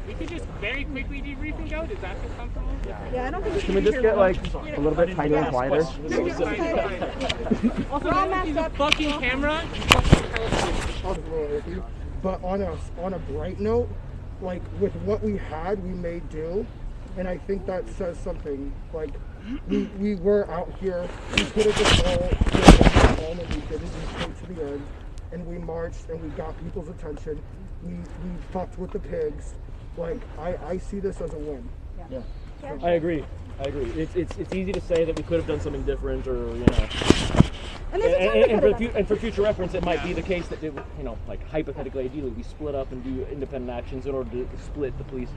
We could just very quickly debrief and go. Does that feel comfortable? Yeah, I don't think Can we just get like a little bit tinier and quieter? Also, use a fucking camera. But on a bright note, like with what we had, we made do, and I think that says something. Like we were out here, we could have just all and we didn't. We stayed to the end, and we marched and we got people's attention. We fucked with the pigs. Like I see this as a win. Yeah. I agree. It's easy to say that we could have done something different, or you know. And for future reference, it might be the case that, like hypothetically, ideally, we split up and do independent actions in order to split the police.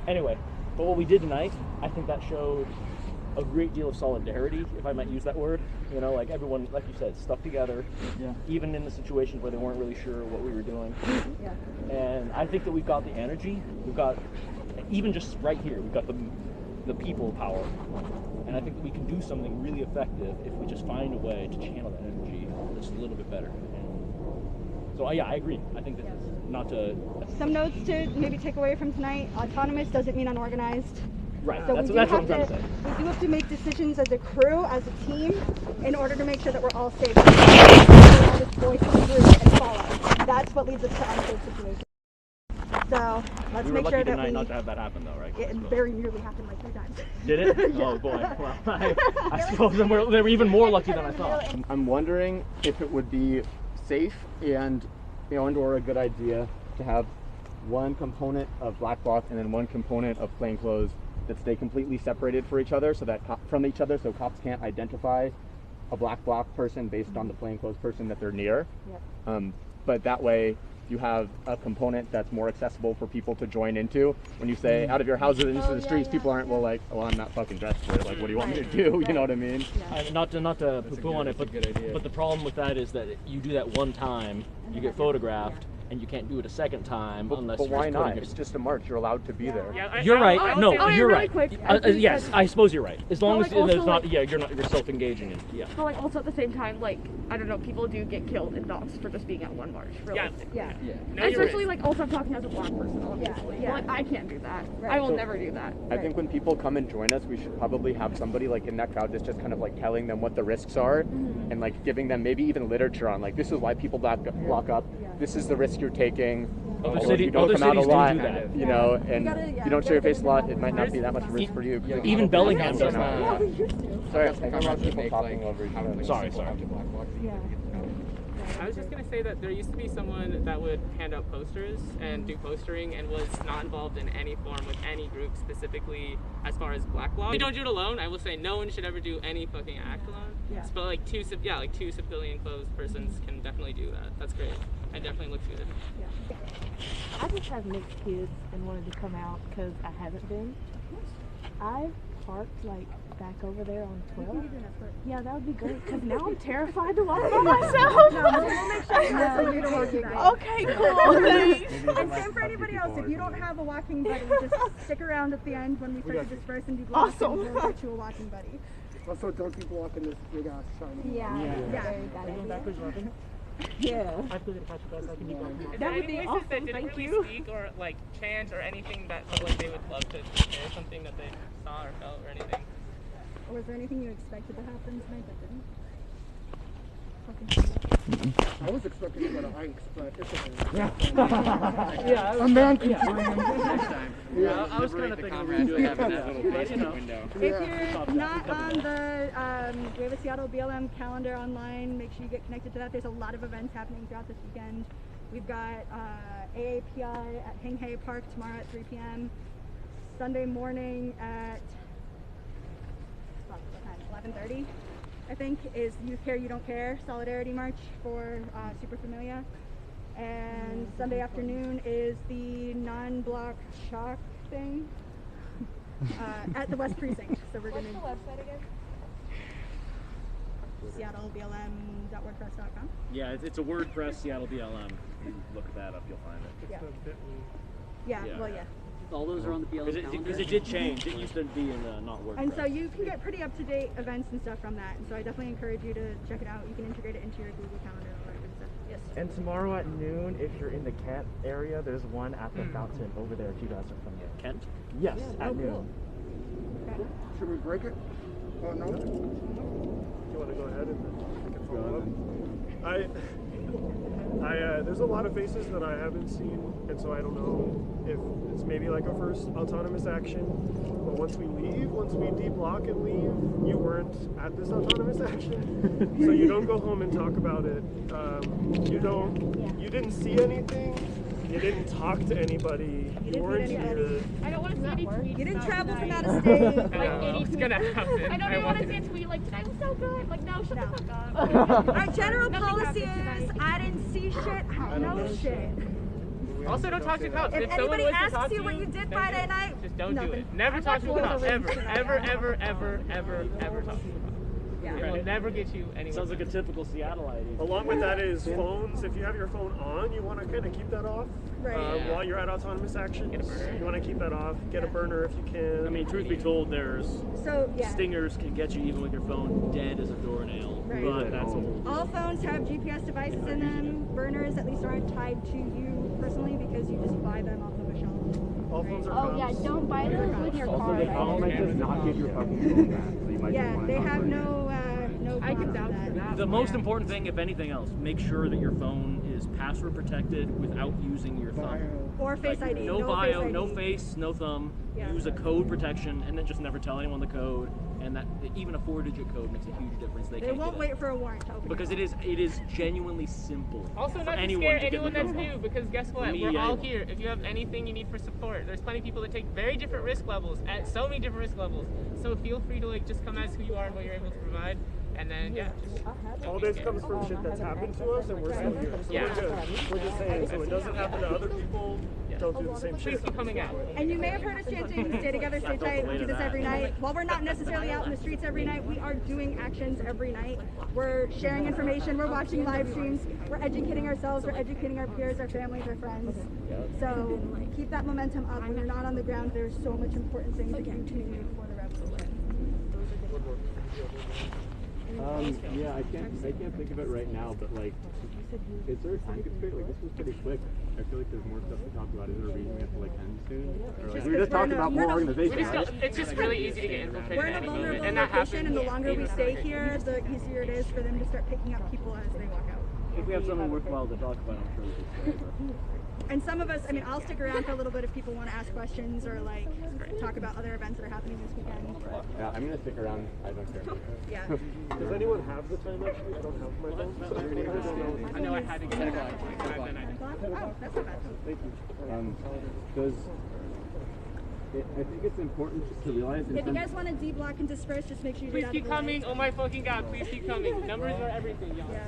Anyway, but what we did tonight, I think that showed a great deal of solidarity, if I might use that word. You know, like everyone, like you said, stuck together, even in the situations where they weren't really sure what we were doing. Yeah. And I think that we've got the energy. We've got, even just right here, we've got the people power. And I think that we can do something really effective if we just find a way to channel that energy just a little bit better. And so yeah, I agree. I think that not to... Some notes to maybe take away from tonight. Autonomous doesn't mean unorganized. Right, so that's what I'm trying to say. We do have to make decisions as a crew, as a team, in order to make sure that we're all safe. That's what leads us to unsafe situations. So let's make sure that we... not to have that happen though, right? It very nearly happened like 3 times. Did it? Oh boy. Well, I suppose they were even more lucky than I thought. I'm wondering if it would be safe and or a good idea to have one component of black bloc and then one component of plainclothes that stay completely separated from each other, so cops can't identify a black bloc person based on the plainclothes person that they're near. Yep. But that way, you have a component that's more accessible for people to join into. When you say out of your houses and into the streets, people aren't I'm not fucking dressed for it. Like, what do you want me to do? You know what I mean? Not to poo-poo on it, but the problem with that is that you do that one time, you get photographed, and you can't do it a second time unless. But why not? It's just a march. You're allowed to be there. Yeah, you're right. No, you're right. Yes, I suppose you're right. As long as there's not, you're self-engaging in. Yeah. But like also at the same time, like I don't know, people do get killed in docks for just being at one march. Realistically. Yeah. No, especially like also I'm talking as a black person, obviously. Yeah. Like I can't do that. Right. I will never do that. I think when people come and join us, we should probably have somebody like in that crowd that's just kind of like telling them what the risks are, and like giving them maybe even literature on like this is why people block up. This is the risk you're taking. You don't come out a lot, and you don't show your face a lot. It might not be that much risk for you. Even Bellingham does that. Sorry, I got people talking over each other. Sorry. I was just going to say that there used to be someone that would hand out posters and do postering and was not involved in any form with any group specifically as far as black bloc. If you don't do it alone, I will say no one should ever do any fucking act alone. Yeah. But like two civilian clothes persons can definitely do that. That's great. It definitely looks good. Yeah. I just have mixed kids and wanted to come out because I haven't been. I've parked like back over there on 12. Yeah, that would be great because now I'm terrified to walk by myself. No, we'll make sure you don't walk you guys. Okay, cool. Thanks. And same for anybody else. If you don't have a walking buddy, just stick around at the end when we start to disperse and do blocks. Awesome. We'll get you a walking buddy. Also, don't keep walking this big ass shiny. Yeah. Yeah. That would be awesome. That didn't really speak or like chant or anything that like they would love to share something that they saw or felt or anything. Or was there anything you expected to happen tonight that didn't? I was expecting to go to Ike's, but it's okay. Yeah. A man can dream. Yeah, I was kind of thinking we were doing that little Facebook window. If you're not on the we have a Seattle BLM calendar online, make sure you get connected to that. There's a lot of events happening throughout this weekend. We've got AAPI at Hing Hay Park tomorrow at 3 p.m. Sunday morning at 11:30. I think is Youth Care You Don't Care Solidarity March for Super Familia. And Sunday afternoon is the non-block shock thing at the West Precinct. So we're going to... What's the website again? SeattleBLM.wordpress.com. Yeah, it's a WordPress Seattle BLM. You look that up, you'll find it. Yeah. Well, yeah. All those are on the BLM calendar? Because it did change. It used to be in not WordPress. And so you can get pretty up-to-date events and stuff from that. And so I definitely encourage you to check it out. You can integrate it into your Google Calendar and all that good stuff. Yes. And tomorrow at noon, if you're in the Kent area, there's one at the fountain over there if you guys are from there. Kent? Yes, at noon. Okay. Should we break it? Oh, no? Do you want to go ahead and we can follow up? There's a lot of faces that I haven't seen, and so I don't know if it's maybe like a first autonomous action. But once we deblock and leave, you weren't at this autonomous action, so you don't go home and talk about it. You didn't see anything. You didn't talk to anybody. You weren't here. I don't want to see any tweets. You didn't about travel from tonight. out of state. Like any It's tweets. gonna happen. I don't even want to see a tweet like tonight was so good. Like no, shut the fuck up. Our general Nothing policy happened is tonight. I didn't see shit, I know shit. Also, don't talk to cops. If someone anybody wants to asks talk you to what you did then Friday night, just don't do nothing. it. Never talk to a cop. Ever talk to a cop. Yeah. It will never get you anywhere. Sounds like a typical Seattleite. Along with that is phones. If you have your phone on, you want to kind of keep that off. Right. While you're at autonomous actions, Get a burner. you want to keep that off. Get a burner if you can. I mean, truth be told, there's So, yeah. stingers can get you even with your phone dead as a doornail. Right. But that's a whole. All phones have GPS devices in them. Burners at least aren't tied to you personally because you just buy them off of a shelf. All phones are Oh yeah, phones. don't buy those with your Also, car. the phone might just not give your fucking phone back, so you might just Yeah, want they to have no I can blocks vouch for for that. The most important thing, if anything else, make sure that your phone is password protected without using your thumb. Or Face Like, ID. no Face bio, ID. no face, no thumb. Yeah. Use a code protection, and then just never tell anyone the code. And that even a 4-digit code makes a huge difference. They They can't won't get wait it. for a warrant to open Because it is genuinely simple. Also, for not to anyone scare to get anyone the that's phone. new, because guess what? Me, We're all anyone. here. If you have anything you need for support, there's plenty of people that take very different risk levels at so many different risk levels. So feel free to just come as who you are and what you're able to provide, and then just All don't be this scared. comes from shit that's happened to us, and we're still here. So Yeah. we're good. We're just saying, so it doesn't happen to other people. Don't do the same Please shit. keep coming out. And you may have heard us chanting, stay together, stay tight, we do this every night. While we're not necessarily out in the streets every night, we are doing actions every night. We're sharing information, we're watching live streams, we're educating ourselves, we're educating our peers, our families, our friends. So keep that momentum up. When you're not on the ground, there's so much important things that you can do for the revolution. Yeah, I can't think of it right now, but like, is there a time constraint? Like, this was pretty quick. I feel like there's more stuff to talk about. Is there a reason we have to like end soon? Or like, we were just talking about more organization, right? It's just really easy to get infiltrated We're at in a any vulnerable moment, and that location, and the happens longer we even stay from here, the easier it is for them to start picking up people as they walk out. If we have something worthwhile to talk about, I'm sure we can stay. And some of us, I mean, I'll stick around for a little bit if people want to ask questions or like talk about other events that are happening this weekend. Yeah, I'm gonna stick around. I don't care. Yeah. Does anyone have the time actually? I don't have my phone. So I don't know. I know I had to get it. 10 o'clock? Oh, that's not bad. Thank you. Because I think it's important just to realize. If you guys want to deblock and disperse, just make sure you Please get out keep of the way. coming. Oh my fucking god, please keep coming. Numbers are everything, y'all. Yeah.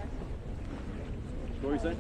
What were you saying?